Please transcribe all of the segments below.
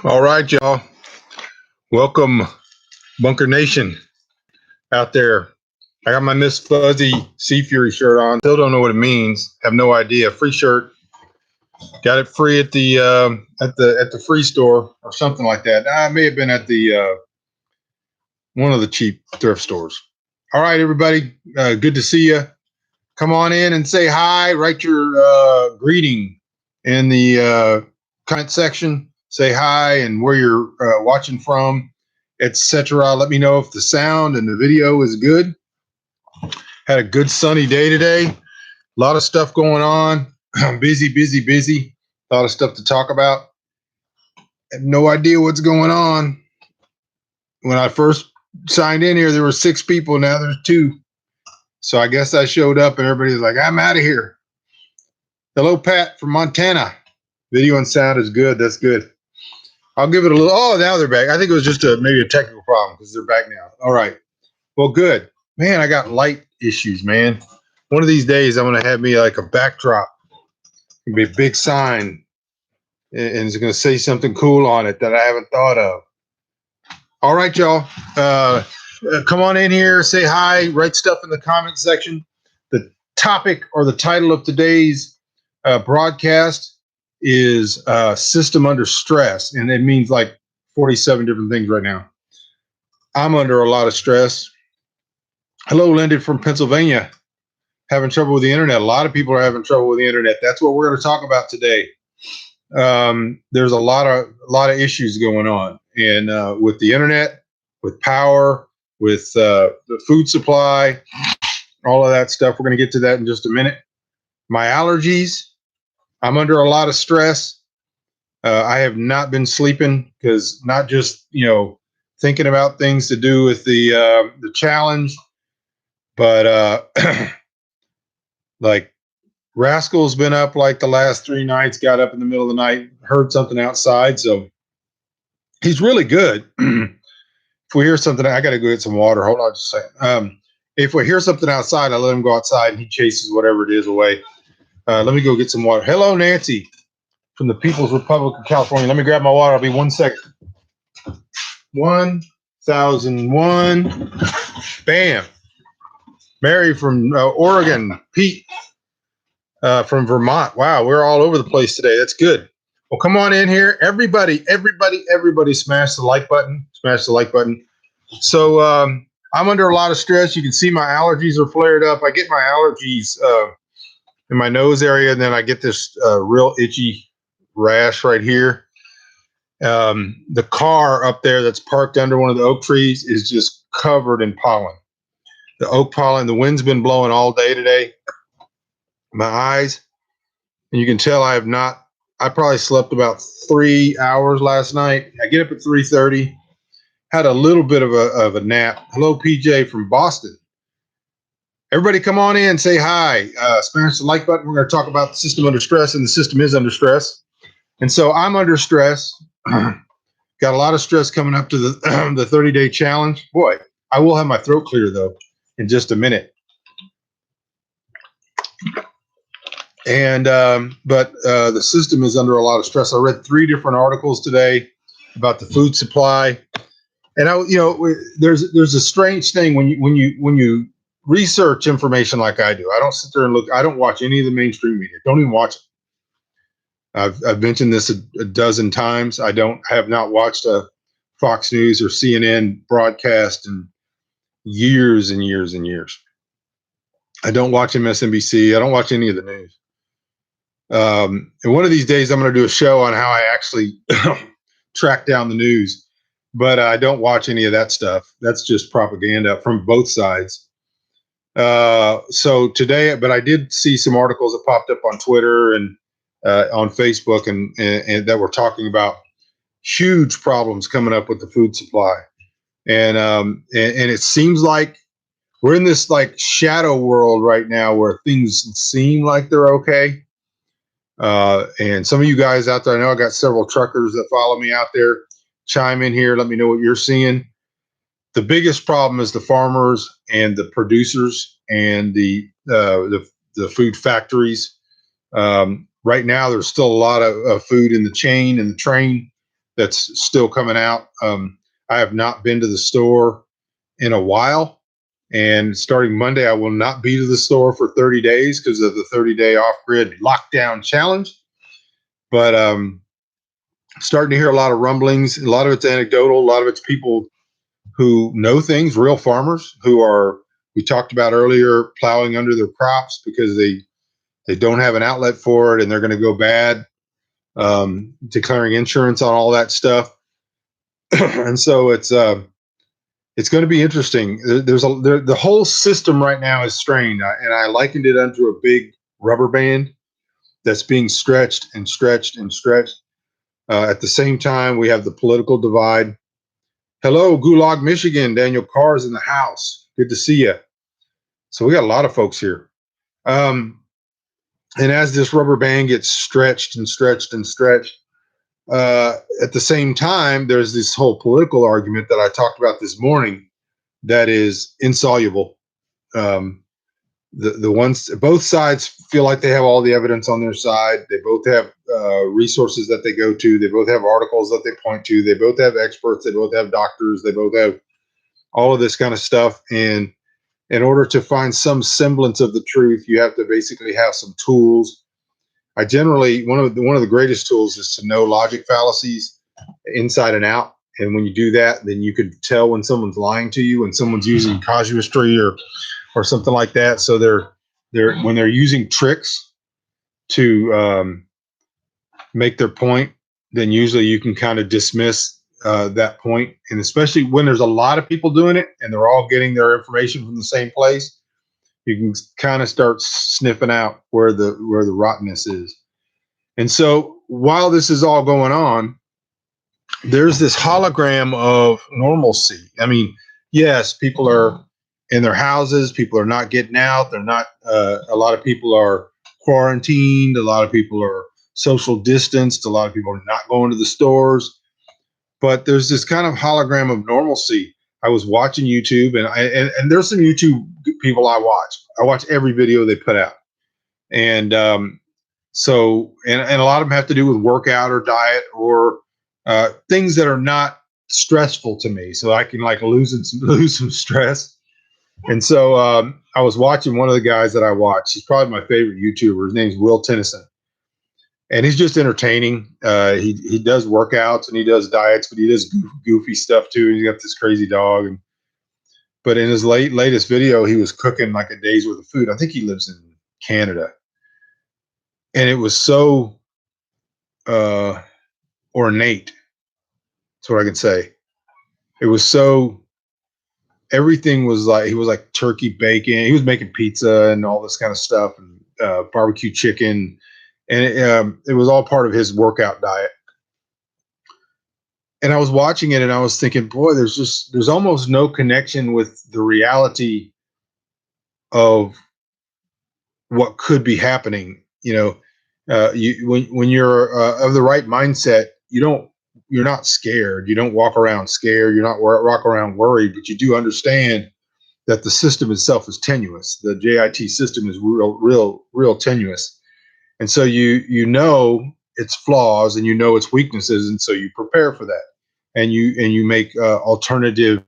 All right, y'all. Welcome, Bunker Nation out there. I got my Miss Fuzzy Sea Fury shirt on. Still don't know what it means. Have no idea. Free shirt. Got it free at the free store or something like that. It may have been at the one of the cheap thrift stores. All right, everybody. Good to see you. Come on in and say hi. Write your greeting in the comment section. Say hi and where you're watching from, etc. Let me know if the sound and the video is good. Had a good sunny day today. A lot of stuff going on. Busy. A lot of stuff to talk about. Have no idea what's going on. When I first signed in here, there were 6 people. Now there's 2. So I guess I showed up and everybody's like, I'm out of here. Hello, Pat from Montana. Video and sound is good. That's good. I'll give it a little. Oh, now they're back. I think it was just maybe a technical problem because they're back now. All right. Well, good. Man, I got light issues, man. One of these days, I'm going to have me like a backdrop. It'll be a big sign, and it's going to say something cool on it that I haven't thought of. All right, y'all. Come on in here. Say hi. Write stuff in the comment section. The topic or the title of today's broadcast is system under stress, and it means like 47 different things right now. I'm under a lot of stress. Hello, Linda from Pennsylvania. Having trouble with the internet. A lot of people are having trouble with the internet. That's what we're going to talk about today. There's a lot of issues going on, and with the internet, with power, with the food supply, all of that stuff. We're going to get to that in just a minute. My allergies. I'm under a lot of stress. I have not been sleeping because not just, thinking about things to do with the challenge, but like Rascal's been up like the last 3 nights, got up in the middle of the night, heard something outside. So he's really good. If we hear something, I got to go get some water. Hold on just a second. If we hear something outside, I let him go outside and he chases whatever it is away. Let me go get some water. Hello, Nancy from the People's Republic of California. Let me grab my water. I'll be 1 second. 1001. Bam. Mary from Oregon. Pete from Vermont. Wow, we're all over the place today. That's good. Well, come on in here. Everybody smash the like button. Smash the like button. So I'm under a lot of stress. You can see my allergies are flared up. I get my allergies in my nose area, and then I get this real itchy rash right here. The car up there that's parked under one of the oak trees is just covered in pollen. The oak pollen, the wind's been blowing all day today. My eyes, and you can tell I probably slept about 3 hours last night. I get up at 3:30, had a little bit of a nap. Hello, PJ from Boston. Everybody come on in, say hi, smash the like button. We're going to talk about the system under stress, and the system is under stress. And so I'm under stress. Got a lot of stress coming up to the 30-day challenge. Boy, I will have my throat clear, though, in just a minute. And but the system is under a lot of stress. I read 3 different articles today about the food supply, and there's a strange thing when you research information like I do. I don't sit there and look. I don't watch any of the mainstream media. Don't even watch it. I've mentioned this a dozen times. I have not watched a Fox News or CNN broadcast in years and years and years. I don't watch MSNBC. I don't watch any of the news. And one of these days, I'm going to do a show on how I actually track down the news, but I don't watch any of that stuff. That's just propaganda from both sides. So today, but I did see some articles that popped up on Twitter and on Facebook, and that were talking about huge problems coming up with the food supply, and it seems like we're in this like shadow world right now where things seem like they're okay. And some of you guys out there, I know I got several truckers that follow me out there. Chime in here. Let me know what you're seeing. The biggest problem is the farmers and the producers and the food factories. Right now, there's still a lot of food in the chain and the train that's still coming out. I have not been to the store in a while, and starting Monday, I will not be to the store for 30 days because of the 30-day off-grid lockdown challenge. But starting to hear a lot of rumblings. A lot of it's anecdotal. A lot of it's people who know things, real farmers who are, we talked about earlier, plowing under their crops because they don't have an outlet for it and they're going to go bad, declaring insurance on all that stuff. And so it's going to be interesting. The whole system right now is strained, and I likened it unto a big rubber band that's being stretched and stretched and stretched. At the same time, we have the political divide. Hello, Gulag, Michigan. Daniel Carr's in the house. Good to see you. So we got a lot of folks here. And as this rubber band gets stretched and stretched and stretched, at the same time, there's this whole political argument that I talked about this morning that is insoluble. The ones, both sides feel like they have all the evidence on their side. They both have resources that they go to. They both have articles that they point to. They both have experts. They both have doctors. They both have all of this kind of stuff. And in order to find some semblance of the truth, you have to basically have some tools. I generally, one of the greatest tools is to know logic fallacies inside and out. And when you do that, then you could tell when someone's lying to you, when someone's using casuistry or something like that. So when they're using tricks to make their point, then usually you can kind of dismiss that point. And especially when there's a lot of people doing it and they're all getting their information from the same place, you can kind of start sniffing out where the rottenness is. And so while this is all going on, there's this hologram of normalcy. I mean, yes, people are in their houses. People are not getting out. They're not. A lot of people are quarantined. A lot of people are social distanced. A lot of people are not going to the stores. But there's this kind of hologram of normalcy. I was watching YouTube, and there's some YouTube people I watch. I watch every video they put out, and so a lot of them have to do with workout or diet or things that are not stressful to me, so I can like lose some stress. And so I was watching one of the guys that I watch. He's probably my favorite YouTuber. His name's Will Tennyson, and he's just entertaining. He does workouts and he does diets, but he does goofy stuff too. He's got this crazy dog. But in his latest video, he was cooking like a day's worth of food. I think he lives in Canada, and it was so ornate. That's what I can say. It was so, everything was like, he was like turkey bacon. He was making pizza and all this kind of stuff, and barbecue chicken. And it was all part of his workout diet. And I was watching it and I was thinking, boy, there's almost no connection with the reality of what could be happening. When you're of the right mindset, you're not scared. You don't walk around scared. You're not walk around worried, but you do understand that the system itself is tenuous. The JIT system is real tenuous. And so you know its flaws and you know its weaknesses, and so you prepare for that, and you make alternative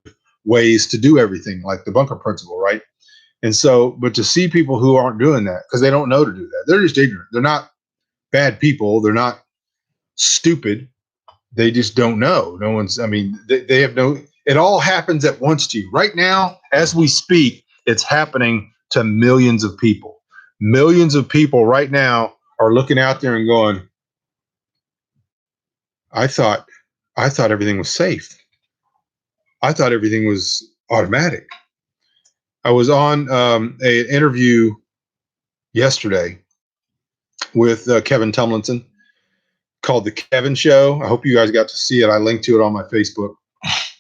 ways to do everything, like the bunker principle, right? And so, but to see people who aren't doing that because they don't know to do that, they're just ignorant. They're not bad people. They're not stupid. They just don't know. No one's. I mean, they have no. It all happens at once to you right now as we speak. It's happening to millions of people. Millions of people right now are looking out there and going, I thought everything was safe. I thought everything was automatic. I was on an interview yesterday with Kevin Tumlinson called The Kevin Show. I hope you guys got to see it. I linked to it on my Facebook.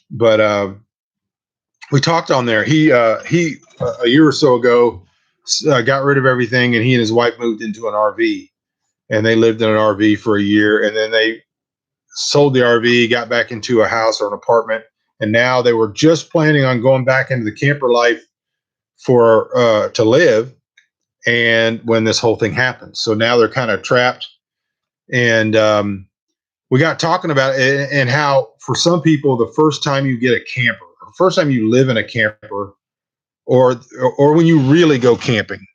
But we talked on there. He a year or so ago got rid of everything, and he and his wife moved into an RV. And they lived in an RV for a year, and then they sold the RV, got back into a house or an apartment, and now they were just planning on going back into the camper life for to live. And when this whole thing happened, so now they're kind of trapped. And we got talking about it and how for some people, the first time you get a camper, the first time you live in a camper, or when you really go camping,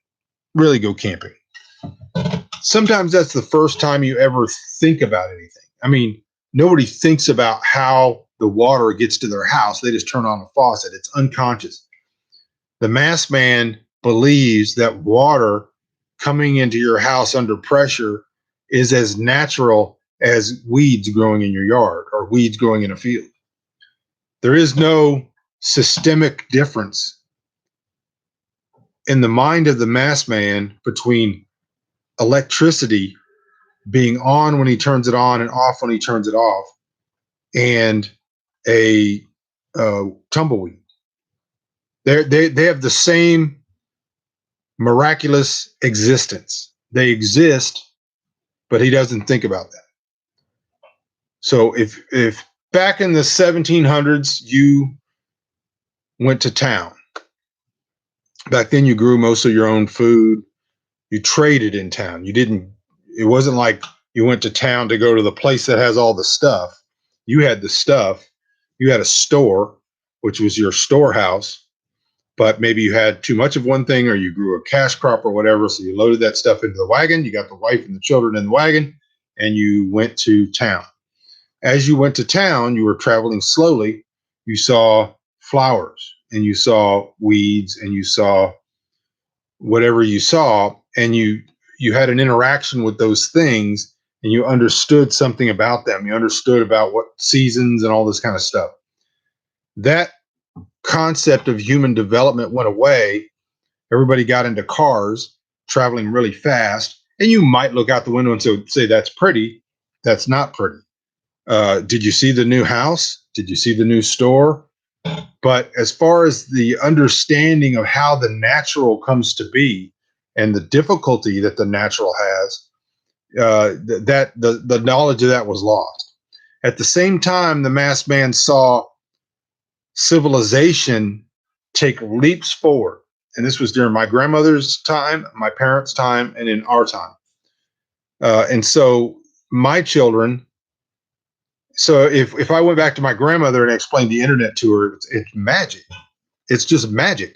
sometimes that's the first time you ever think about anything. I mean, nobody thinks about how the water gets to their house. They just turn on the faucet. It's unconscious. The masked man believes that water coming into your house under pressure is as natural as weeds growing in your yard or weeds growing in a field. There is no systemic difference in the mind of the masked man between electricity being on when he turns it on and off when he turns it off, and a tumbleweed. They have the same miraculous existence. They exist, but he doesn't think about that. So if back in the 1700s you went to town, back then you grew most of your own food. You traded in town. It wasn't like you went to town to go to the place that has all the stuff. You had the stuff. You had a store, which was your storehouse, but maybe you had too much of one thing or you grew a cash crop or whatever. So you loaded that stuff into the wagon. You got the wife and the children in the wagon and you went to town. As you went to town, you were traveling slowly. You saw flowers and you saw weeds and you saw whatever you saw, and you had an interaction with those things and you understood something about them. You understood about what seasons and all this kind of stuff. That concept of human development went away. Everybody got into cars, traveling really fast, and you might look out the window and say that's pretty. That's not pretty. Did you see the new house? Did you see the new store? But as far as the understanding of how the natural comes to be and the difficulty that the natural has, the knowledge of that was lost. At the same time, the masked man saw civilization take leaps forward. And this was during my grandmother's time, my parents' time, and in our time. And so my children, so if I went back to my grandmother and explained the internet to her, it's magic. It's just magic.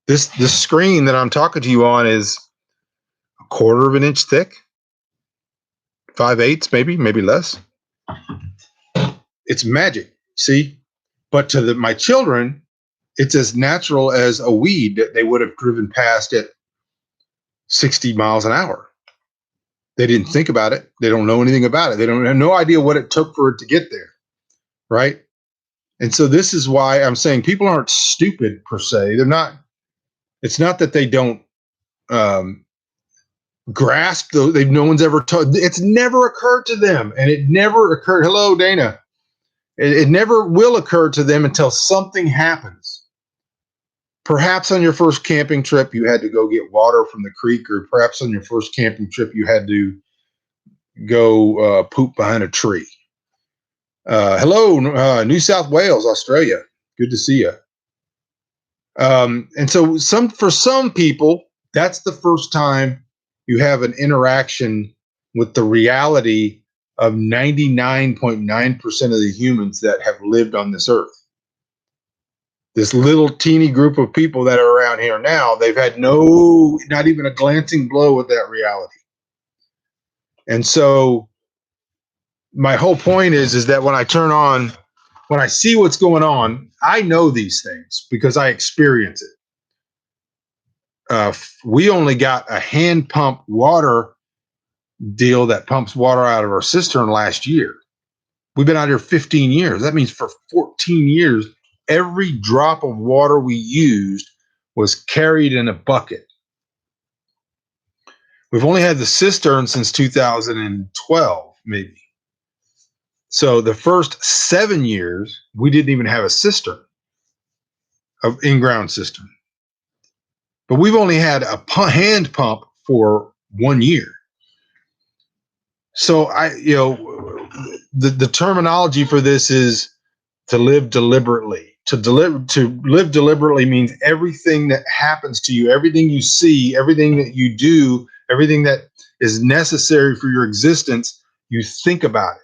This screen that I'm talking to you on is a quarter of an inch thick, 5/8, maybe less. It's magic, see? But to my children, it's as natural as a weed that they would have driven past at 60 miles an hour. They didn't think about it. They don't know anything about it. They don't have no idea what it took for it to get there, right? And so this is why I'm saying people aren't stupid per se. They're not. It's not that they don't grasp those. No one's ever told. It's never occurred to them, and it never occurred. Hello, Dana. It never will occur to them until something happens. Perhaps on your first camping trip, you had to go get water from the creek, or perhaps on your first camping trip, you had to go poop behind a tree. Hello, New South Wales, Australia. Good to see you. And so for some people, that's the first time you have an interaction with the reality of 99.9% of the humans that have lived on this earth. This little teeny group of people that are around here now, they've had not even a glancing blow at that reality. And so my whole point is that when I see what's going on, I know these things because I experience it. We only got a hand pump water deal that pumps water out of our cistern last year. We've been out here 15 years. That means for 14 years, every drop of water we used was carried in a bucket. We've only had the cistern since 2012, maybe. So the first 7 years, we didn't even have a cistern, of in-ground cistern. But we've only had a hand pump for 1 year. So the terminology for this is to live deliberately. To live deliberately means everything that happens to you, everything you see, everything that you do, everything that is necessary for your existence, You think about it.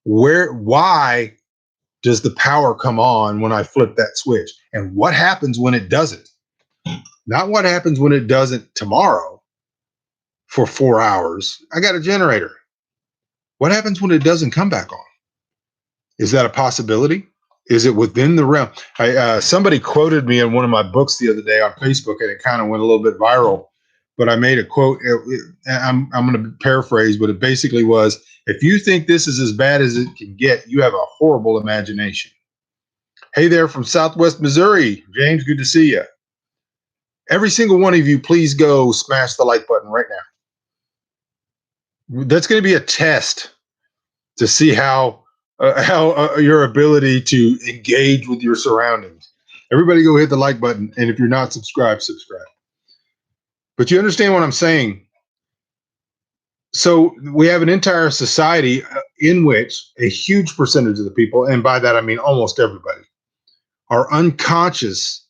Why does the power come on when I flip that switch? And what happens when it doesn't? Not what happens when it doesn't tomorrow for 4 hours. I got a generator. What happens when it doesn't come back on? Is that a possibility? Is it within the realm? Somebody quoted me in one of my books the other day on Facebook, and it kind of went a little bit viral. But I made a quote. I'm going to paraphrase, but it basically was, if you think this is as bad as it can get, you have a horrible imagination. Hey there from Southwest Missouri. James, good to see you. Every single one of you, please go smash the like button right now. That's going to be a test to see how your ability to engage with your surroundings. Everybody go hit the like button. And if you're not subscribed, subscribe. But you understand what I'm saying? So we have an entire society in which a huge percentage of the people, and by that I mean almost everybody, are unconscious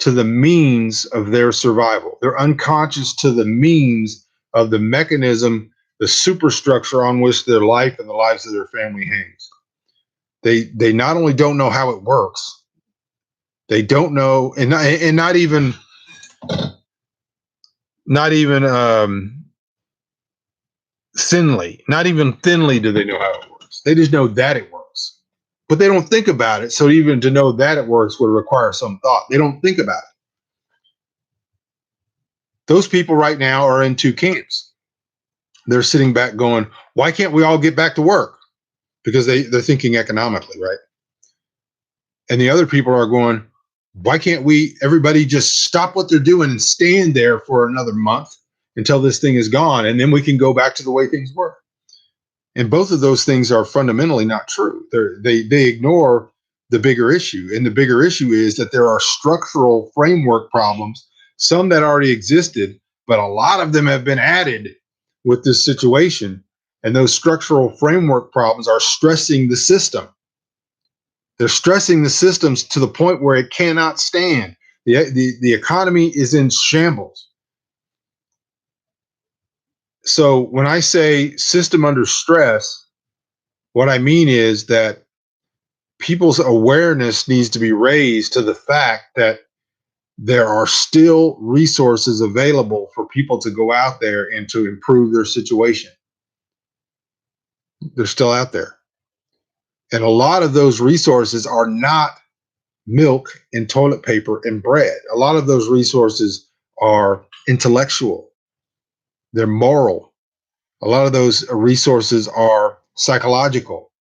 to the means of their survival. They're unconscious to the means of the mechanism, the superstructure on which their life and the lives of their family hangs. They not only don't know how it works, they don't know, and not even thinly do they know how it works. They just know that it works, but they don't think about it. So even to know that it works would require some thought. They don't think about it. Those people right now are in two camps. They're sitting back going, why can't we all get back to work? Because they're thinking economically, right? And the other people are going, why can't everybody just stop what they're doing and stand there for another month until this thing is gone, and then we can go back to the way things were? And both of those things are fundamentally not true. They ignore the bigger issue. And the bigger issue is that there are structural framework problems, some that already existed, but a lot of them have been added with this situation. And those structural framework problems are stressing the system. They're stressing the systems to the point where it cannot stand. The economy is in shambles. So when I say system under stress, what I mean is that people's awareness needs to be raised to the fact that there are still resources available for people to go out there and to improve their situation. They're still out there. And a lot of those resources are not milk and toilet paper and bread. A lot of those resources are intellectual. They're moral. A lot of those resources are psychological.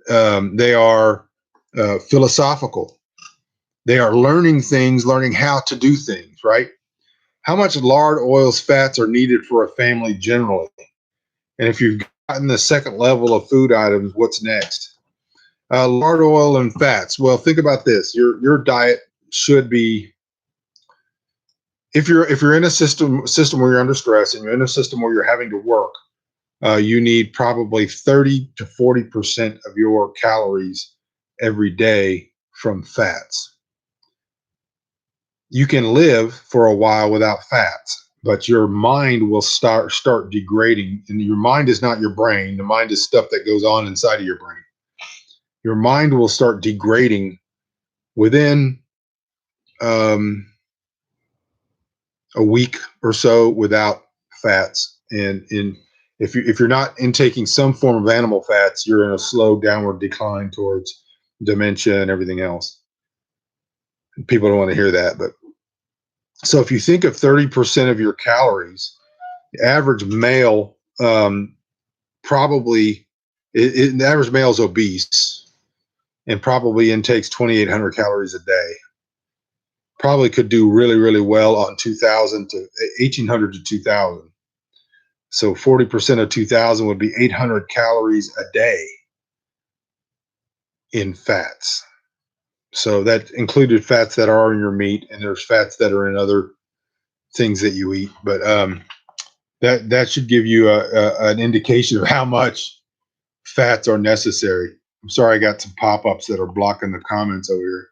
They are philosophical. They are learning things, learning how to do things, right? How much lard, oils, fats are needed for a family generally? And if you've gotten the second level of food items, what's next? Lard, oil, and fats. Well, think about this. Your diet should be, if you're in a system where you're under stress and you're in a system where you're having to work, you need probably 30 to 40% of your calories every day from fats. You can live for a while without fats, but your mind will start degrading. And your mind is not your brain. The mind is stuff that goes on inside of your brain. Your mind will start degrading within a week or so without fats. And if you're not intaking some form of animal fats, you're in a slow downward decline towards dementia and everything else. People don't want to hear that, but so if you think of 30% of your calories, the average male the average male is obese and probably intakes 2,800 calories a day. Probably could do really, really well on 2,000 to 1,800 to 2,000. So 40% of 2,000 would be 800 calories a day in fats. So that included fats that are in your meat, and there's fats that are in other things that you eat. But that should give you an indication of how much fats are necessary. I'm sorry, I got some pop-ups that are blocking the comments over here.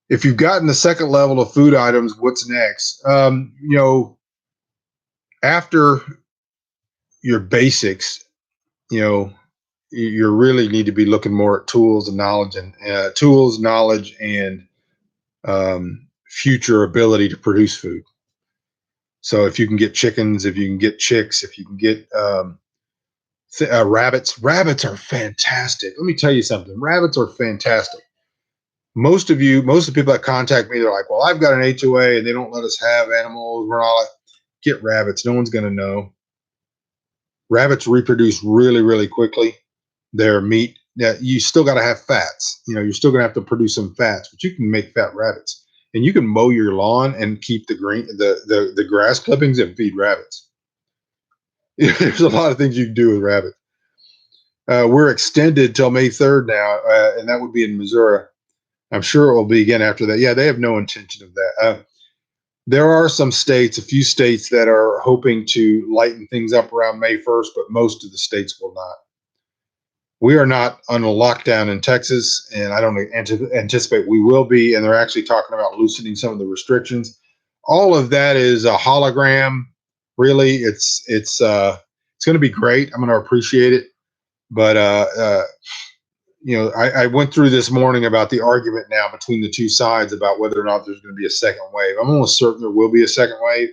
If you've gotten the second level of food items, what's next? After your basics, you really need to be looking more at tools and knowledge and future ability to produce food. So if you can get chickens, if you can get chicks, if you can get rabbits are fantastic. Let me tell you something. Rabbits are fantastic. Most of the people that contact me, they're like, well, I've got an HOA and they don't let us have animals. We're all like, get rabbits. No one's going to know. Rabbits reproduce really, really quickly. Their meat, you still got to have fats. You're still going to have to produce some fats, but you can make fat rabbits. And you can mow your lawn and keep the grass clippings and feed rabbits. There's a lot of things you can do with rabbits. We're extended till May 3rd now, and that would be in Missouri. I'm sure it will be again after that. Yeah, they have no intention of that. There are a few states that are hoping to lighten things up around May 1st, but most of the states will not. We are not on a lockdown in Texas, and I don't anticipate we will be. And they're actually talking about loosening some of the restrictions. All of that is a hologram. Really, it's going to be great. I'm going to appreciate it. But I went through this morning about the argument now between the two sides about whether or not there's going to be a second wave. I'm almost certain there will be a second wave.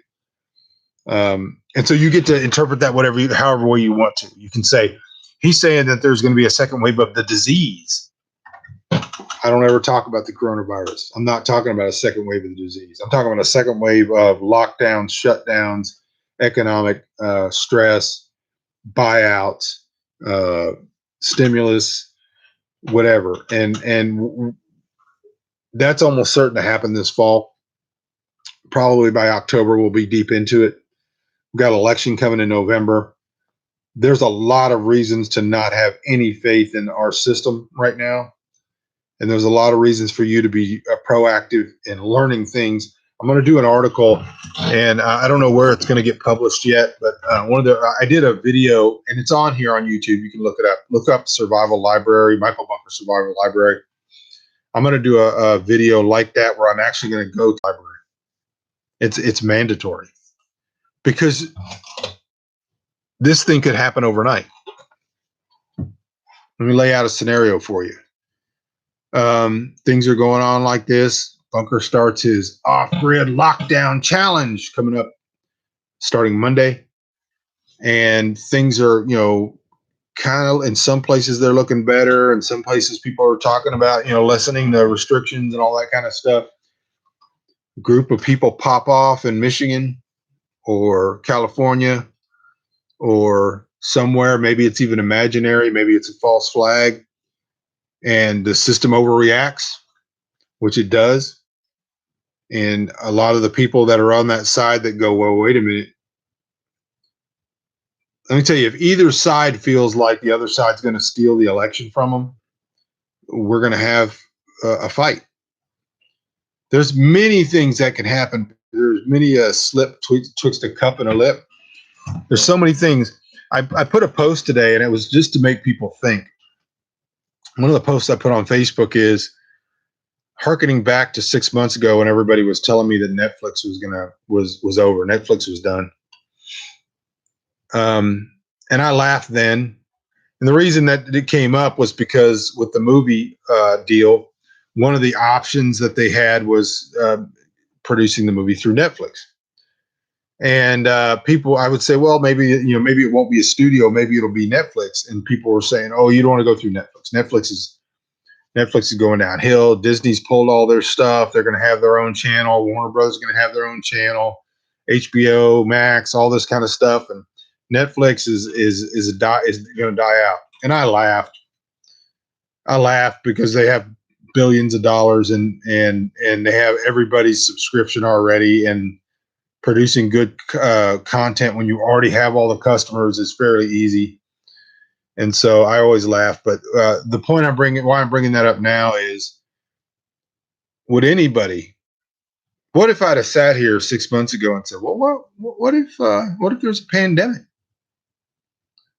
And so you get to interpret that however way you want to. You can say, he's saying that there's going to be a second wave of the disease. I don't ever talk about the coronavirus. I'm not talking about a second wave of the disease. I'm talking about a second wave of lockdowns, shutdowns, economic stress, buyouts, stimulus, whatever. And that's almost certain to happen this fall. Probably by October, we'll be deep into it. We've got an election coming in November. There's a lot of reasons to not have any faith in our system right now. And there's a lot of reasons for you to be proactive in learning things. I'm going to do an article, and I don't know where it's going to get published yet, but I did a video, and it's on here on YouTube. You can look it up. Look up Survival Library, Michael Bunker Survival Library. I'm going to do a video like that where I'm actually going to go to the library. It's mandatory because this thing could happen overnight. Let me lay out a scenario for you. Things are going on like this. Bunker starts his off-grid lockdown challenge coming up starting Monday. And things are, kind of in some places they're looking better. In some places people are talking about, lessening the restrictions and all that kind of stuff. A group of people pop off in Michigan or California or somewhere. Maybe it's even imaginary. Maybe it's a false flag. And the system overreacts, which it does. And a lot of the people that are on that side that go, well, wait a minute. Let me tell you, if either side feels like the other side's going to steal the election from them, we're going to have a fight. There's many things that can happen. There's many slip twixt a cup and a lip. There's so many things. I put a post today, and it was just to make people think. One of the posts I put on Facebook is hearkening back to 6 months ago when everybody was telling me that Netflix was over. Netflix was done. And I laughed then. And the reason that it came up was because with the movie deal, one of the options that they had was producing the movie through Netflix. And people, I would say, well, maybe it won't be a studio, maybe it'll be Netflix. And people were saying, oh, you don't want to go through Netflix. Netflix is going downhill. Disney's pulled all their stuff. They're going to have their own channel. Warner Brothers is going to have their own channel. HBO Max, all this kind of stuff, and Netflix is going to die out. And I laughed. I laughed because they have billions of dollars and they have everybody's subscription already, and producing good content when you already have all the customers is fairly easy. And so I always laugh. But the point why I'm bringing that up now is, what if I'd have sat here 6 months ago and said, well, what if there's a pandemic?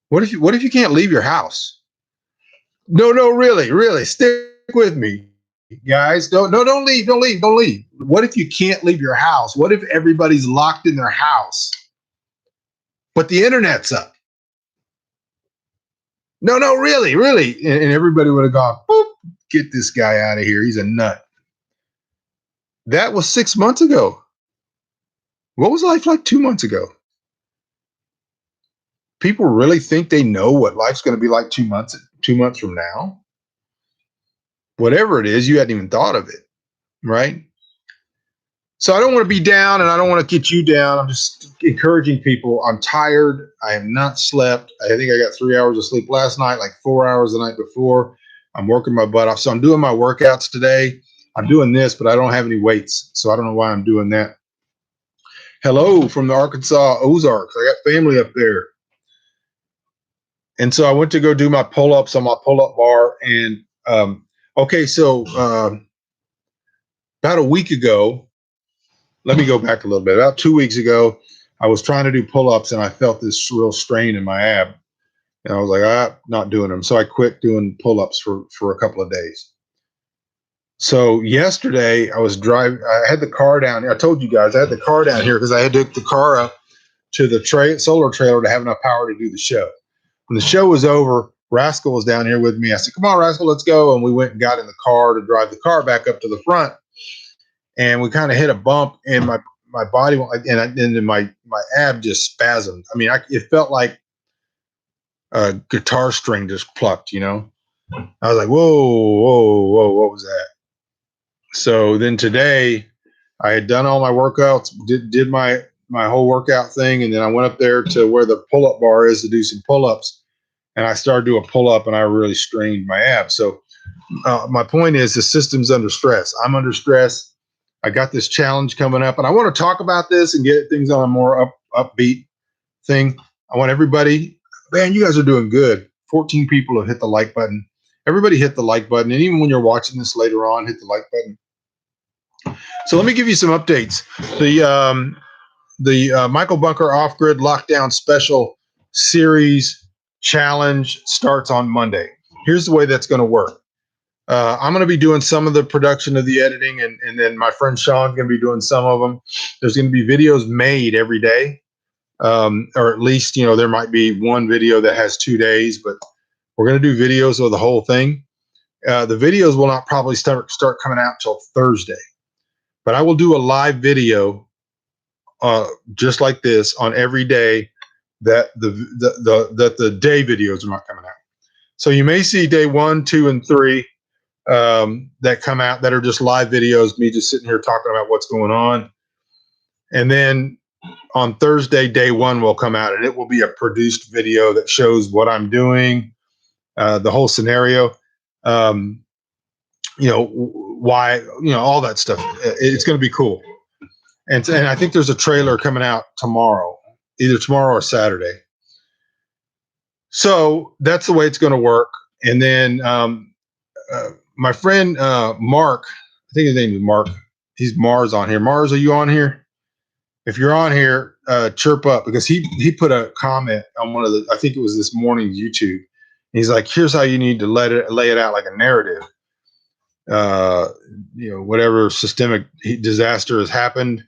What if you can't leave your house? No, really, stick with me, guys. Don't leave. What if you can't leave your house? What if everybody's locked in their house, but the internet's up? No, no, really, really. And everybody would have gone, boop, get this guy out of here. He's a nut. That was 6 months ago. What was life like 2 months ago? People really think they know what life's going to be like 2 months from now. Whatever it is, you hadn't even thought of it, right? So I don't want to be down and I don't want to get you down. I'm just encouraging people. I'm tired. I have not slept. I think I got 3 hours of sleep last night, like 4 hours the night before. I'm working my butt off. So I'm doing my workouts today. I'm doing this, but I don't have any weights. So I don't know why I'm doing that. Hello from the Arkansas Ozarks. I got family up there. And so I went to go do my pull-ups on my pull-up bar. And okay, so about a week ago, let me go back a little bit. About 2 weeks ago, I was trying to do pull-ups and I felt this real strain in my ab. And I was like, not doing them. So I quit doing pull-ups for a couple of days. So yesterday I was driving, I had the car down here. I told you guys I had the car down here because I had to hook the car up to the solar trailer to have enough power to do the show. When the show was over, Rascal was down here with me. I said, come on, Rascal, let's go. And we went and got in the car to drive the car back up to the front. And we kind of hit a bump and my body and then my ab just spasmed. I mean, it felt like a guitar string just plucked, I was like, whoa, what was that? So then today I had done all my workouts, did my whole workout thing. And then I went up there to where the pull-up bar is to do some pull-ups. And I started doing a pull-up and I really strained my abs. So my point is the system's under stress. I'm under stress. I got this challenge coming up and I want to talk about this and get things on a more upbeat thing. I want everybody, man, you guys are doing good. 14 people have hit the like button. Everybody hit the like button. And even when you're watching this later on, hit the like button. So let me give you some updates. The Michael Bunker Off-Grid Lockdown Special Series Challenge starts on Monday. Here's the way that's going to work. I'm going to be doing some of the production of the editing, and then my friend Sean's going to be doing some of them. There's going to be videos made every day, or at least, there might be one video that has 2 days, but we're going to do videos of the whole thing. The videos will not probably start coming out till Thursday, but I will do a live video just like this on every day that the day videos are not coming out. So you may see day 1, 2, and 3 that come out that are just live videos, me just sitting here talking about what's going on. And then on Thursday, day 1 will come out and it will be a produced video that shows what I'm doing, the whole scenario, why, all that stuff. It's going to be cool. And I think there's a trailer coming out tomorrow, either tomorrow or Saturday. So that's the way it's going to work. And then my friend Mark, I think his name is Mark. He's Mars on here. Mars, are you on here? If you're on here, chirp up, because he put a comment on one of the, I think it was this morning's YouTube. He's like, here's how you need to lay it out like a narrative. Whatever systemic disaster has happened,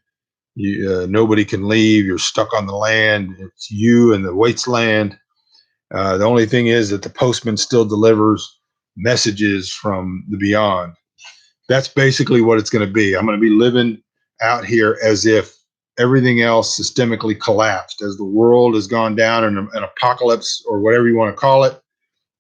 nobody can leave. You're stuck on the land. It's you and the wasteland. The only thing is that the postman still delivers messages from the beyond. That's basically what it's going to be. I'm going to be living out here as if everything else systemically collapsed, as the world has gone down in an apocalypse or whatever you want to call it.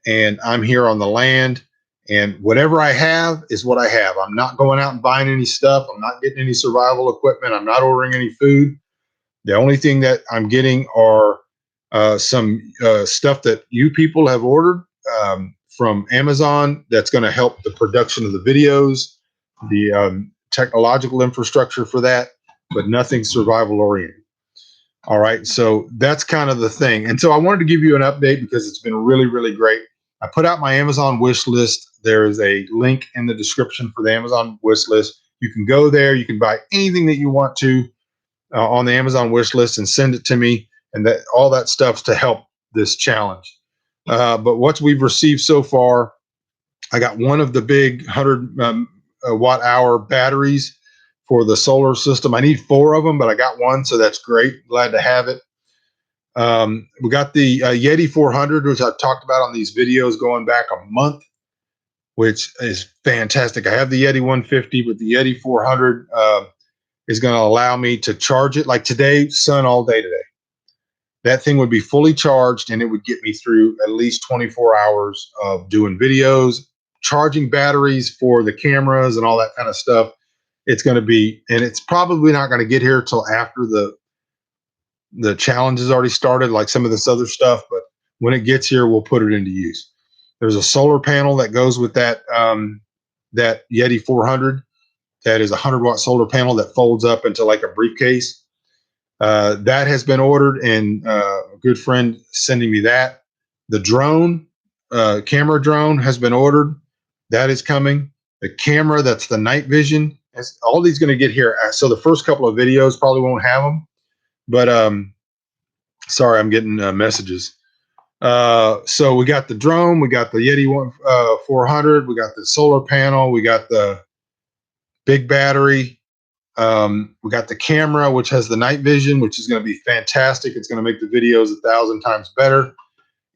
And I'm here on the land. And whatever I have is what I have. I'm not going out and buying any stuff. I'm not getting any survival equipment. I'm not ordering any food. The only thing that I'm getting are some stuff that you people have ordered from Amazon that's going to help the production of the videos, the technological infrastructure for that, but nothing survival oriented. All right. So that's kind of the thing. And so I wanted to give you an update because it's been really, really great. I put out my Amazon wish list. There is a link in the description for the Amazon wish list. You can go there. You can buy anything that you want to on the Amazon wish list and send it to me. And that all that stuff's to help this challenge. But what we've received so far, I got one of the big 100 watt hour batteries for the solar system. I need 4 of them, but I got one, so that's great. Glad to have it. We got the Yeti 400, which I've talked about on these videos going back a month, which is fantastic. I have the Yeti 150, but the Yeti 400 is going to allow me to charge it. Like today, sun all day today. That thing would be fully charged and it would get me through at least 24 hours of doing videos, charging batteries for the cameras and all that kind of stuff. It's going to be, and it's probably not going to get here till after the challenge has already started, like some of this other stuff. But when it gets here, we'll put it into use. There's a solar panel that goes with that that Yeti 400. That is a 100-watt solar panel that folds up into like a briefcase. That has been ordered, and a good friend sending me that. The drone, camera drone, has been ordered. That is coming. The camera, that's the night vision. All these going to get here. So the first couple of videos probably won't have them. But sorry, I'm getting messages. So we got the drone, we got the Yeti 400, we got the solar panel, we got the big battery. We got the camera, which has the night vision, which is going to be fantastic. It's going to make the videos 1,000 times better.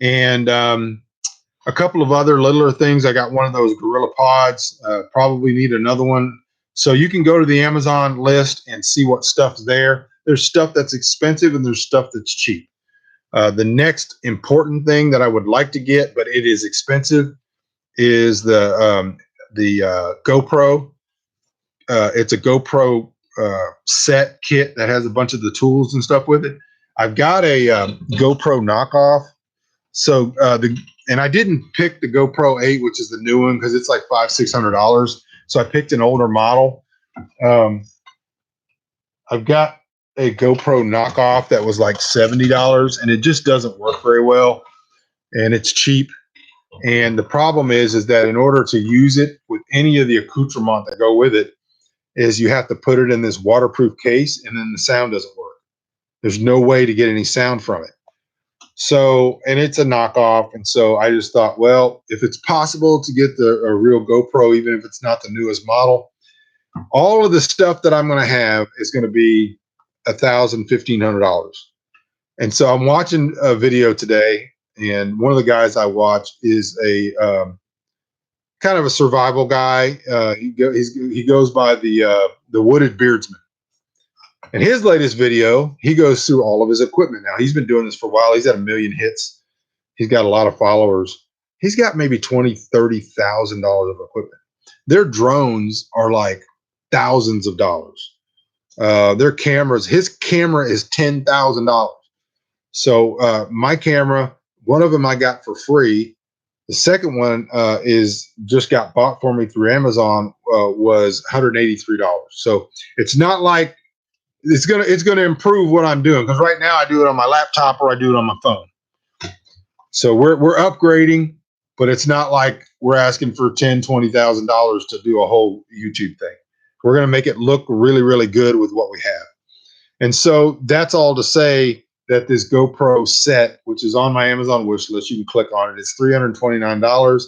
And a couple of other littler things. I got one of those Gorilla Pods. Probably need another one. So you can go to the Amazon list and see what stuff's there. There's stuff that's expensive and there's stuff that's cheap. The next important thing that I would like to get, but it is expensive, is the GoPro. It's a GoPro set kit that has a bunch of the tools and stuff with it. I've got a GoPro knockoff. So and I didn't pick the GoPro 8, which is the new one, because it's like $500-600. So I picked an older model. I've got a GoPro knockoff that was like $70, and it just doesn't work very well, and it's cheap. And the problem is that in order to use it with any of the accoutrement that go with it, is you have to put it in this waterproof case, and then the sound doesn't work. There's no way to get any sound from it. So, and it's a knockoff. And so I just thought, well, if it's possible to get a real GoPro, even if it's not the newest model, all of the stuff that I'm going to have is going to be $1,000-1,500. And so I'm watching a video today, and one of the guys I watch is a kind of a survival guy. He goes by the Wooded Beardsman. And his latest video, he goes through all of his equipment. Now, he's been doing this for a while. He's had 1 million hits. He's got a lot of followers. He's got maybe $20,000-30,000 of equipment. Their drones are like thousands of dollars. Their cameras, his camera is $10,000. So my camera, one of them I got for free. The second one is just got bought for me through Amazon, was $183. So it's not like it's gonna improve what I'm doing, because right now I do it on my laptop or I do it on my phone. So we're upgrading, but it's not like we're asking for $10,000-20,000 to do a whole YouTube thing. We're gonna make it look really, really good with what we have. And so that's all to say that this GoPro set, which is on my Amazon wish list, you can click on it. It's $329,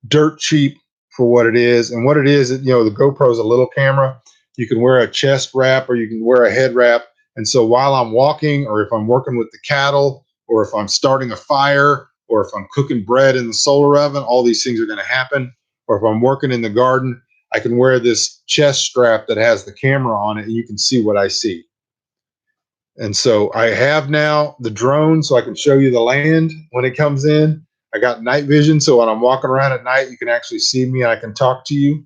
dirt cheap for what it is. And what it is, the GoPro is a little camera. You can wear a chest wrap or you can wear a head wrap. And so while I'm walking, or if I'm working with the cattle, or if I'm starting a fire, or if I'm cooking bread in the solar oven, all these things are going to happen. Or if I'm working in the garden, I can wear this chest strap that has the camera on it, and you can see what I see. And so I have now the drone, so I can show you the land when it comes in. I got night vision, so when I'm walking around at night, you can actually see me and I can talk to you.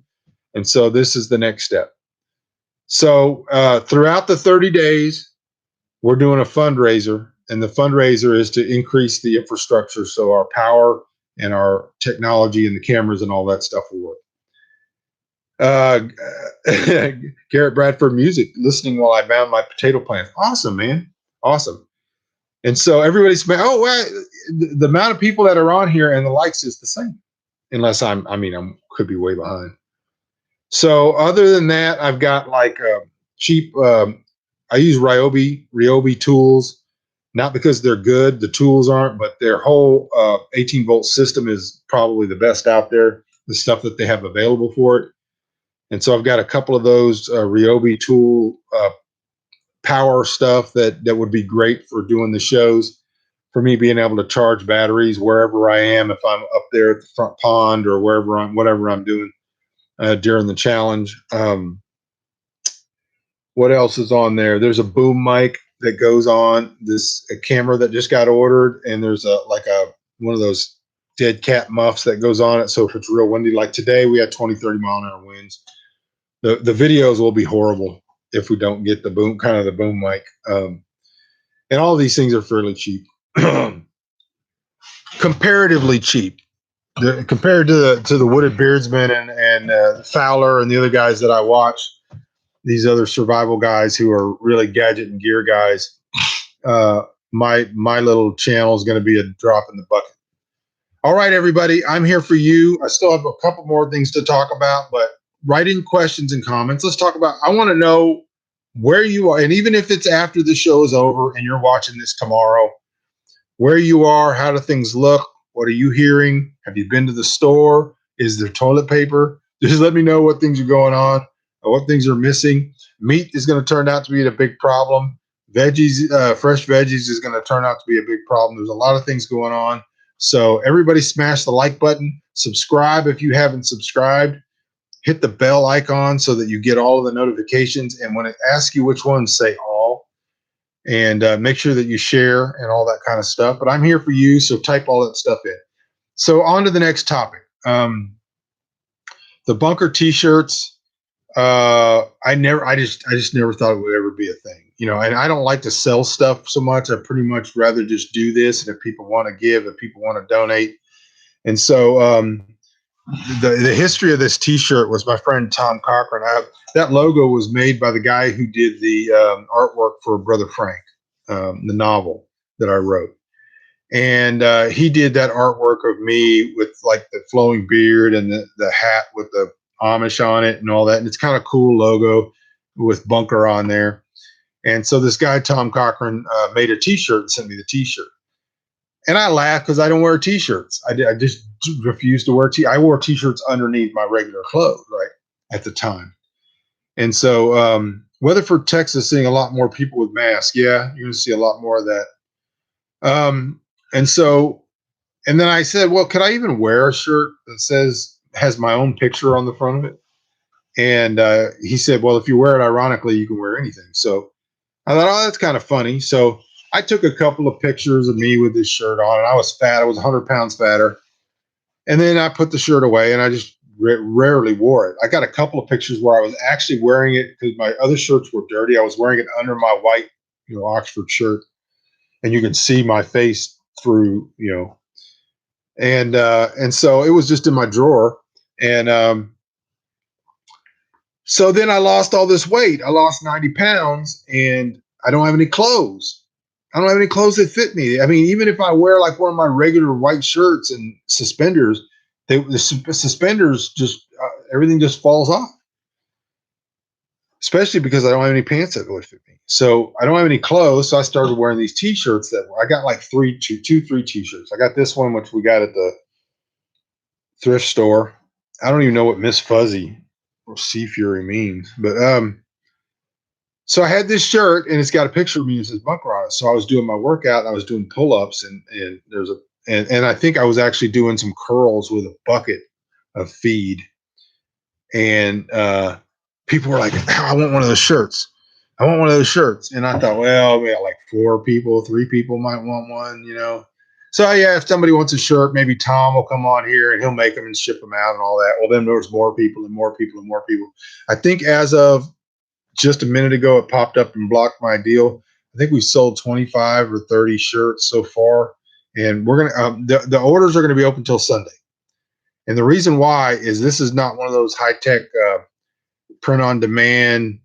And so this is the next step. So throughout the 30 days, we're doing a fundraiser, and the fundraiser is to increase the infrastructure so our power and our technology and the cameras and all that stuff will work. Garrett Bradford music, listening while I mound my potato plants. Awesome, man. Awesome. And so everybody's, the amount of people that are on here and the likes is the same, unless I could be way behind. So other than that, I've got like cheap, I use Ryobi tools, not because they're good, the tools aren't, but their whole 18-volt system is probably the best out there, the stuff that they have available for it. And so I've got a couple of those Ryobi tool power stuff that would be great for doing the shows. For me, being able to charge batteries wherever I am, if I'm up there at the front pond or whatever I'm doing during the challenge. What else is on there? There's a boom mic that goes on a camera that just got ordered, and there's one of those dead cat muffs that goes on it. So if it's real windy, like today, we had 20, 30 mile an hour winds. The videos will be horrible if we don't get the boom mic. And all of these things are fairly cheap, comparatively cheap. Compared to the Wooded Beardsman and Fowler and the other guys that I watch, these other survival guys who are really gadget and gear guys, my little channel is going to be a drop in the bucket. All right, everybody, I'm here for you. I still have a couple more things to talk about, but write in questions and comments. Let's talk about, I want to know where you are, and even if it's after the show is over and you're watching this tomorrow, where you are, how do things look? What are you hearing? Have you been to the store? Is there toilet paper? Just let me know what things are going on, or what things are missing. Meat is going to turn out to be a big problem. Veggies, fresh veggies is going to turn out to be a big problem. There's a lot of things going on. So everybody smash the like button. Subscribe if you haven't subscribed. Hit the bell icon so that you get all of the notifications. And when it asks you which ones, say all. And make sure that you share and all that kind of stuff. But I'm here for you, so type all that stuff in. So on to the next topic. The bunker T-shirts. I just never thought it would ever be a thing, you know. And I don't like to sell stuff so much. I pretty much rather just do this. And if people want to give, if people want to donate, and so the history of this T-shirt was my friend Tom Cochran. That logo was made by the guy who did the artwork for Brother Frank, the novel that I wrote. And he did that artwork of me with like the flowing beard and the hat with the Amish on it and all that. And it's kind of cool logo with bunker on there. And so this guy, Tom Cochran, made a T-shirt and sent me the T-shirt. And I laughed because I don't wear T-shirts. I just refused to wear I wore T-shirts underneath my regular clothes, right, at the time. And so Weatherford, Texas, seeing a lot more people with masks. Yeah, you're going to see a lot more of that. And then I said, well, could I even wear a shirt that has my own picture on the front of it? And he said, well, if you wear it ironically, you can wear anything. So I thought, oh, that's kind of funny. So I took a couple of pictures of me with this shirt on, and I was fat. I was 100 pounds fatter. And then I put the shirt away, and I just rarely wore it. I got a couple of pictures where I was actually wearing it because my other shirts were dirty. I was wearing it under my white, Oxford shirt, and you can see my face through, and so it was just in my drawer. And so then I lost all this weight. I lost 90 pounds, and I don't have any clothes. I don't have any clothes that fit me. I mean, even if I wear like one of my regular white shirts and suspenders, the suspenders just everything just falls off. Especially because I don't have any pants that really fit me. So I don't have any clothes. So I started wearing these T-shirts I got like three T-shirts. I got this one, which we got at the thrift store. I don't even know what Miss Fuzzy or Sea Fury means, but so I had this shirt, and it's got a picture of me and says bunker on it. So I was doing my workout, and I was doing pull-ups, and there's and I think I was actually doing some curls with a bucket of feed. And people were like, I want one of those shirts. I want one of those shirts. And I thought, well, we got like 3 people might want one, So yeah, if somebody wants a shirt, maybe Tom will come on here and he'll make them and ship them out and all that. Well, then there was more people and more people and more people. I think as of just a minute ago, it popped up and blocked my deal. I think we've sold 25 or 30 shirts so far, and we're gonna the orders are going to be open till Sunday. And the reason why is this is not one of those high tech print on demand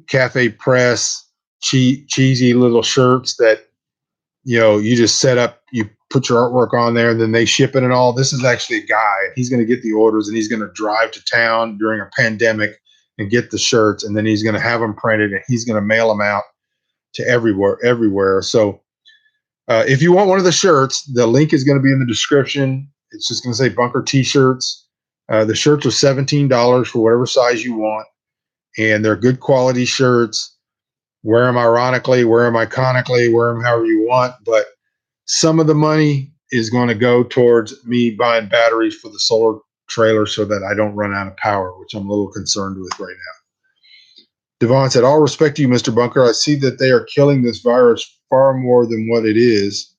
cafe press cheesy little shirts that you just set up, you put your artwork on there, and then they ship it and all. This is actually a guy, and he's going to get the orders, and he's going to drive to town during a pandemic and get the shirts, and then he's going to have them printed, and he's going to mail them out to everywhere. So if you want one of the shirts, the link is going to be in the description. It's just going to say Bunker T-shirts. The shirts are $17 for whatever size you want, and they're good quality shirts. wear them ironically, wear them iconically, wear them however you want. But some of the money is going to go towards me buying batteries for the solar trailer so that I don't run out of power, which I'm a little concerned with right now. Devon said, all respect to you, Mr. Bunker. I see that they are killing this virus far more than what it is.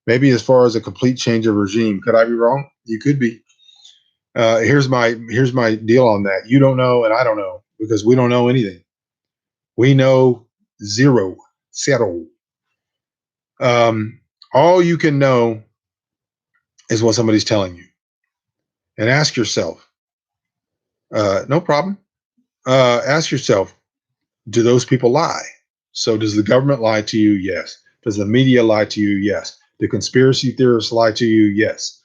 Maybe as far as a complete change of regime. Could I be wrong? You could be. Here's my deal on that. You don't know, and I don't know, because we don't know anything. We know zero. All you can know is what somebody's telling you. And ask yourself, no problem. Ask yourself, do those people lie? So does the government lie to you? Yes. Does the media lie to you? Yes. Do conspiracy theorists lie to you? Yes.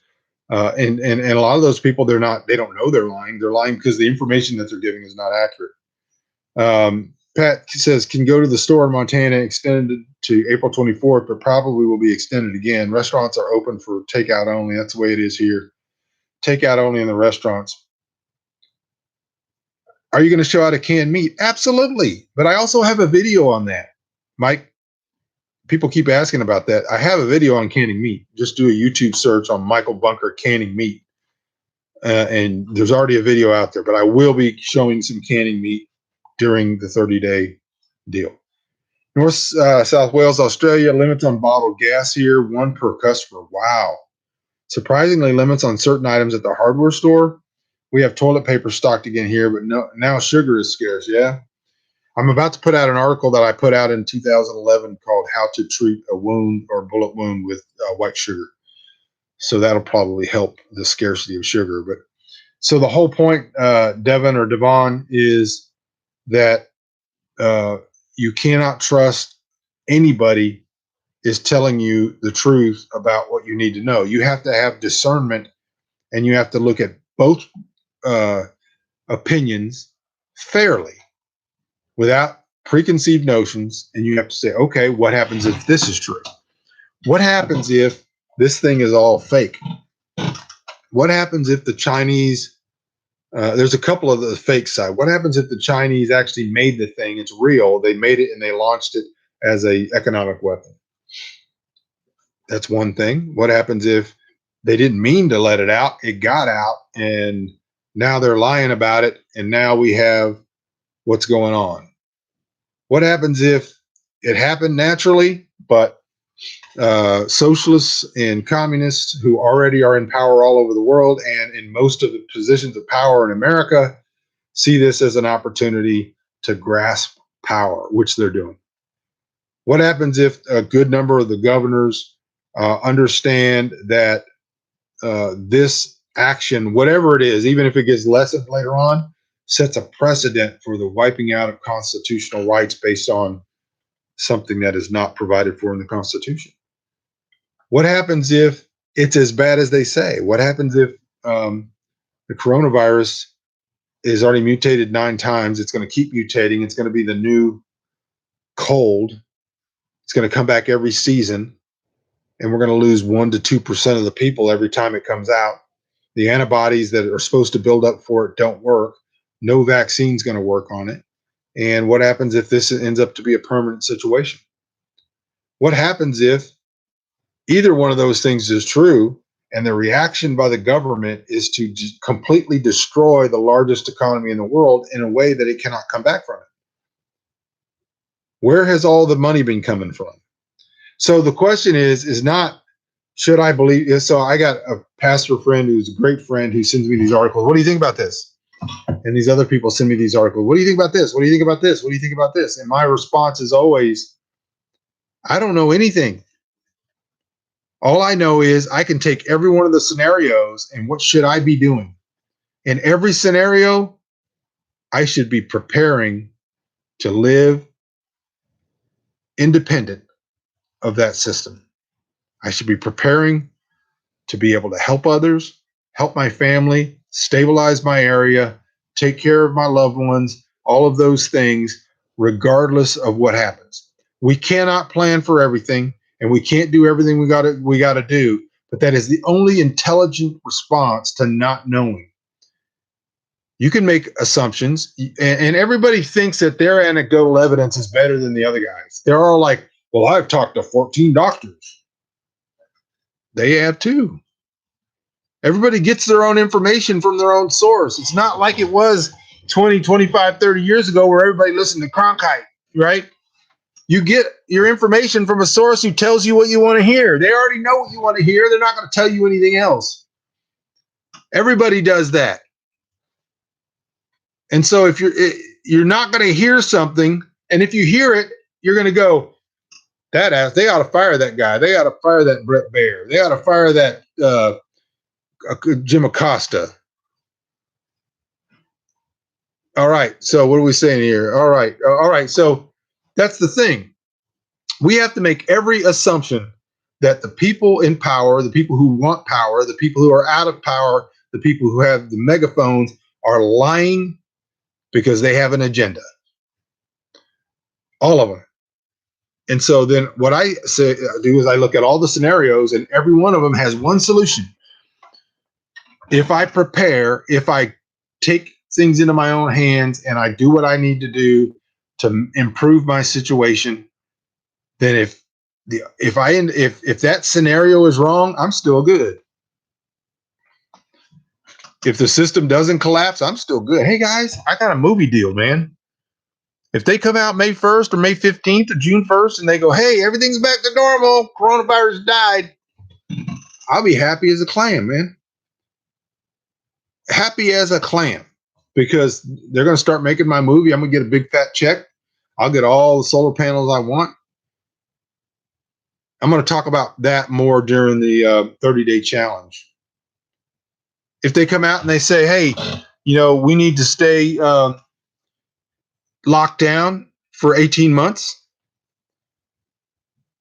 And a lot of those people, they don't know they're lying. They're lying because the information that they're giving is not accurate. Pat says, can go to the store in Montana extended to April 24th, but probably will be extended again. Restaurants are open for takeout only. That's the way it is here. Takeout only in the restaurants. Are you going to show out a canned meat? Absolutely. But I also have a video on that. Mike, people keep asking about that. I have a video on canning meat. Just do a YouTube search on Michael Bunker canning meat. And there's already a video out there, but I will be showing some canning meat during the 30-day deal. North South Wales, Australia, limits on bottled gas here, 1 per customer. Wow. Surprisingly, limits on certain items at the hardware store. We have toilet paper stocked again here, but now sugar is scarce. Yeah. I'm about to put out an article that I put out in 2011 called How to Treat a Wound or Bullet Wound with White Sugar. So that'll probably help the scarcity of sugar. But so the whole point, Devin or Devon, is that you cannot trust anybody is telling you the truth about what you need to know. You have to have discernment, and you have to look at both opinions fairly without preconceived notions. And you have to say, okay, what happens if this is true? What happens if this thing is all fake? What happens if the Chinese, there's a couple of the fake side. What happens if the Chinese actually made the thing? It's real. They made it and they launched it as an economic weapon. That's one thing. What happens if they didn't mean to let it out? It got out, and now they're lying about it, and now we have what's going on. What happens if it happened naturally, but socialists and communists who already are in power all over the world and in most of the positions of power in America see this as an opportunity to grasp power, which they're doing? What happens if a good number of the governors understand that this action, whatever it is, even if it gets lessened later on, sets a precedent for the wiping out of constitutional rights based on something that is not provided for in the Constitution? What happens if it's as bad as they say? What happens if the coronavirus is already mutated 9 times? It's going to keep mutating. It's going to be the new cold. It's going to come back every season, and we're going to lose 1 to 2% of the people every time it comes out. The antibodies that are supposed to build up for it don't work. No vaccine's going to work on it. And what happens if this ends up to be a permanent situation? What happens if either one of those things is true and the reaction by the government is to just completely destroy the largest economy in the world in a way that it cannot come back from it? Where has all the money been coming from? So the question is not, should I believe? So I got a pastor friend who's a great friend who sends me these articles. What do you think about this? And these other people send me these articles. What do you think about this? What do you think about this? What do you think about this? And my response is always, I don't know anything. All I know is I can take every one of the scenarios and what should I be doing? In every scenario, I should be preparing to live independent of that system. I should be preparing to be able to help others, help my family, stabilize my area, take care of my loved ones, all of those things, regardless of what happens. We cannot plan for everything, and we can't do everything we got to do, but that is the only intelligent response to not knowing. You can make assumptions, and everybody thinks that their anecdotal evidence is better than the other guys. They're all like, well, I've talked to 14 doctors. They have too. Everybody gets their own information from their own source. It's not like it was 20, 25, 30 years ago where everybody listened to Cronkite, right? You get your information from a source who tells you what you want to hear. They already know what you want to hear. They're not going to tell you anything else. Everybody does that. And so if you're not going to hear something, and if you hear it, you're going to go, that ass, they ought to fire that guy. They ought to fire that Brett Baer. They ought to fire that Jim Acosta. All right. So what are we saying here? All right. So that's the thing. We have to make every assumption that the people in power, the people who want power, the people who are out of power, the people who have the megaphones are lying because they have an agenda. All of them. And so then what I do is I look at all the scenarios, and every one of them has one solution. If I prepare, if I take things into my own hands and I do what I need to do to improve my situation, then if that scenario is wrong, I'm still good. If the system doesn't collapse, I'm still good. Hey guys, I got a movie deal, man. If they come out May 1st or May 15th or June 1st and they go, hey, everything's back to normal, coronavirus died, I'll be happy as a clam, man. Happy as a clam, because they're going to start making my movie. I'm going to get a big fat check. I'll get all the solar panels I want. I'm going to talk about that more during the 30-day challenge. If they come out and they say, hey, we need to stay locked down for 18 months,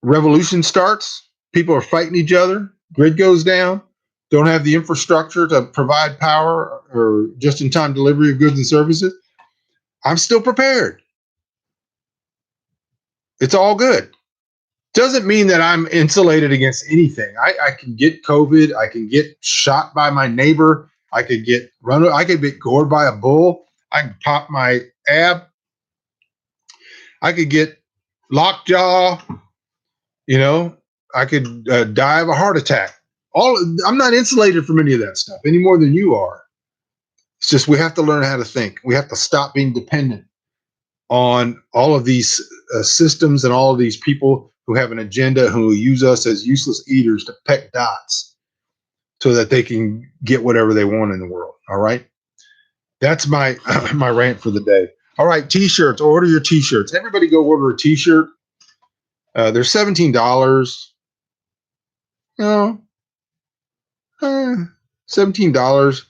revolution starts, people are fighting each other, grid goes down, don't have the infrastructure to provide power or just-in-time delivery of goods and services, I'm still prepared. It's all good. Doesn't mean that I'm insulated against anything. I can get COVID. I can get shot by my neighbor. I could get gored by a bull. I can pop my ab. I could get lockjaw. I could die of a heart attack. I'm not insulated from any of that stuff any more than you are. It's just we have to learn how to think. We have to stop being dependent on all of these systems and all of these people who have an agenda, who use us as useless eaters to peck dots so that they can get whatever they want in the world. All right. That's my my rant for the day. All right. T-shirts. Order your T-shirts. Everybody go order a T-shirt. They're $17. $17.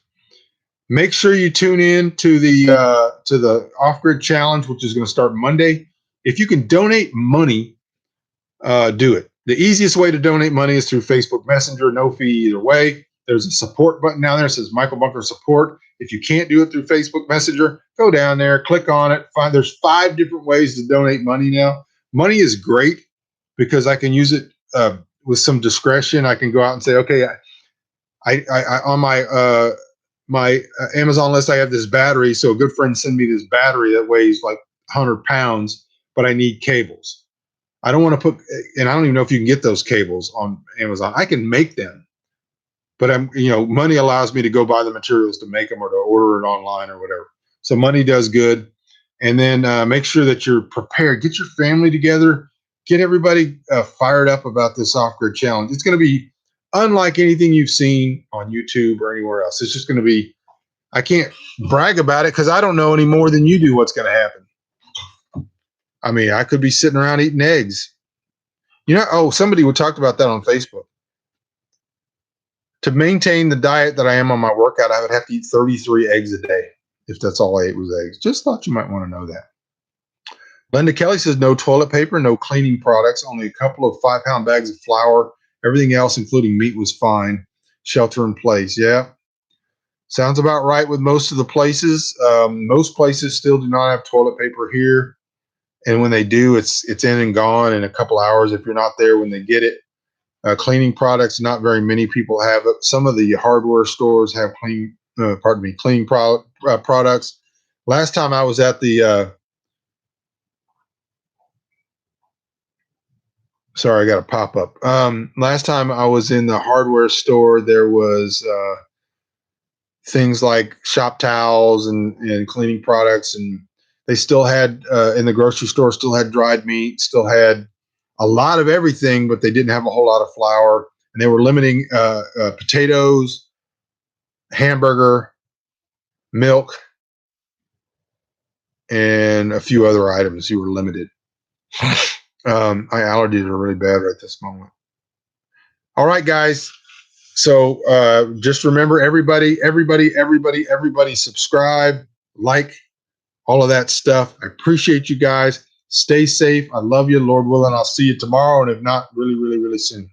Make sure you tune in to the off-grid challenge, which is going to start Monday. If you can donate money, do it. The easiest way to donate money is through Facebook Messenger, no fee either way. There's a support button down there that says Michael Bunker Support. If you can't do it through Facebook Messenger, go down there, click on it. There's 5 different ways to donate money now. Money is great because I can use it with some discretion. I can go out and say, okay, I on my Amazon list, I have this battery. So a good friend sent me this battery that weighs like 100 pounds, but I need cables. I don't want to put, and I don't even know if you can get those cables on Amazon. I can make them, but money allows me to go buy the materials to make them or to order it online or whatever. So money does good. And then make sure that you're prepared. Get your family together. Get everybody fired up about this off-grid challenge. It's going to be unlike anything you've seen on YouTube or anywhere else. It's just going to be, I can't brag about it because I don't know any more than you do what's going to happen. I mean, I could be sitting around eating eggs. Somebody talked about that on Facebook. To maintain the diet that I am on my workout, I would have to eat 33 eggs a day if that's all I ate was eggs. Just thought you might want to know that. Linda Kelly says no toilet paper, no cleaning products, only a couple of 5-pound bags of flour. Everything else, including meat, was fine. Shelter in place. Yeah. Sounds about right with most of the places. Most places still do not have toilet paper here. And when they do, it's in and gone in a couple hours if you're not there when they get it. Cleaning products, not very many people have it. Some of the hardware stores have cleaning products. Last time I was at the sorry, I got a pop up. Last time I was in the hardware store, there was things like shop towels and cleaning products, and they still had in the grocery store still had dried meat, still had a lot of everything, but they didn't have a whole lot of flour, and they were limiting potatoes, hamburger, milk, and a few other items. You were limited. My allergies are really bad right this moment. All right, guys. So just remember, everybody subscribe, like, all of that stuff. I appreciate you guys. Stay safe. I love you. Lord willing, I'll see you tomorrow. And if not, really, really, really soon.